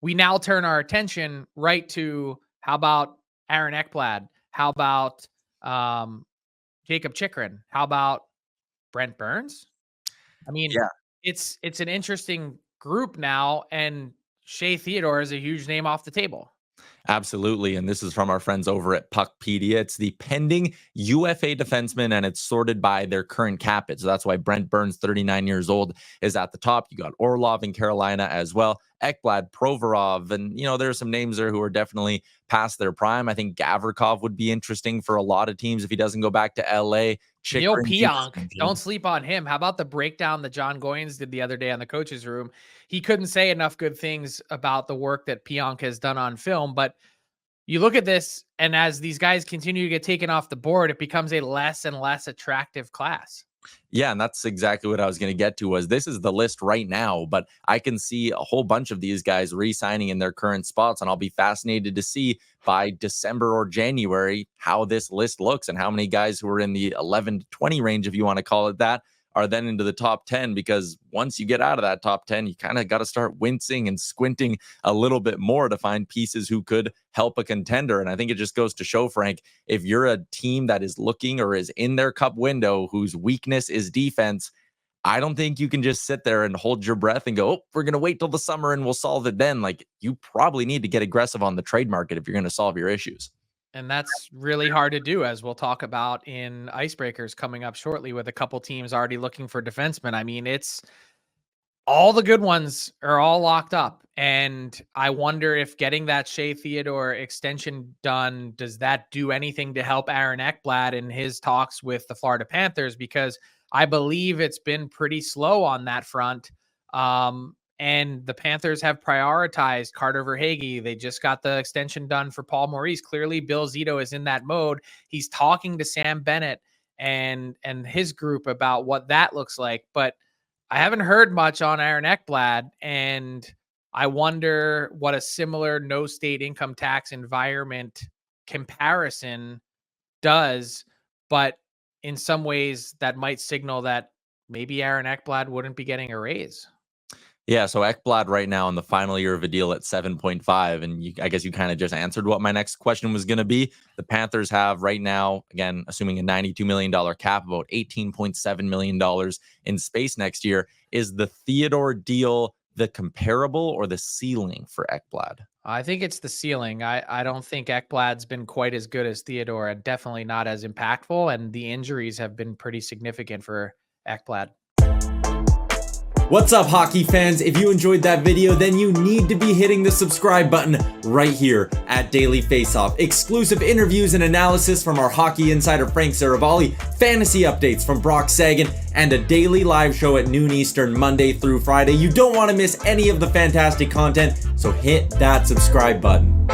we now turn our attention right to how about Aaron Ekblad? How about Jacob Chikrin? How about Brent Burns? I mean, Yeah. it's an interesting group now, and Shea Theodore is a huge name off the table. Absolutely. And this is from our friends over at Puckpedia. It's the pending UFA defenseman, and it's sorted by their current cap hit. So that's why Brent Burns, 39 years old, is at the top. You got Orlov in Carolina as well, Ekblad, Provorov, and, there's some names there who are definitely past their prime. I think Gavrikov would be interesting for a lot of teams if he doesn't go back to LA. Neil Pionk, don't sleep on him. How about the breakdown that John Goins did the other day on the coach's room? He couldn't say enough good things about the work that Pionk has done on film, but you look at this, and as these guys continue to get taken off the board, it becomes a less and less attractive class. Yeah, and that's exactly what I was going to get to. Was this is the list right now, but I can see a whole bunch of these guys re-signing in their current spots, and I'll be fascinated to see by December or January how this list looks and how many guys who are in the 11 to 20 range, if you want to call it that, are then into the top 10, because once you get out of that top 10, you kind of got to start wincing and squinting a little bit more to find pieces who could help a contender. And I think it just goes to show, Frank, if you're a team that is looking or is in their cup window whose weakness is defense, I don't think you can just sit there and hold your breath and go, oh, we're going to wait till the summer and we'll solve it then. Like, you probably need to get aggressive on the trade market if you're going to solve your issues. And that's really hard to do, as we'll talk about in Icebreakers coming up shortly, with a couple teams already looking for defensemen. I mean, it's all the good ones are all locked up. And I wonder if getting that Shea Theodore extension done, does that do anything to help Aaron Ekblad in his talks with the Florida Panthers? Because I believe it's been pretty slow on that front. And the Panthers have prioritized Carter Verhaeghe. They just got the extension done for Paul Maurice. Clearly, Bill Zito is in that mode. He's talking to Sam Bennett and his group about what that looks like. But I haven't heard much on Aaron Ekblad, and I wonder what a similar no state income tax environment comparison does. But in some ways, that might signal that maybe Aaron Ekblad wouldn't be getting a raise. Yeah, so Ekblad right now in the final year of a deal at 7.5, and I guess you kind of just answered what my next question was going to be. The Panthers have right now, again, assuming a $92 million cap, about $18.7 million in space next year. Is the Theodore deal the comparable or the ceiling for Ekblad? I think it's the ceiling. I don't think Ekblad's been quite as good as Theodore, and definitely not as impactful, and the injuries have been pretty significant for Ekblad. What's up, hockey fans? If you enjoyed that video, then you need to be hitting the subscribe button right here at Daily Faceoff. Exclusive interviews and analysis from our hockey insider Frank Saravalli, fantasy updates from Brock Sagan, and a daily live show at noon Eastern, Monday through Friday. You don't want to miss any of the fantastic content, so hit that subscribe button.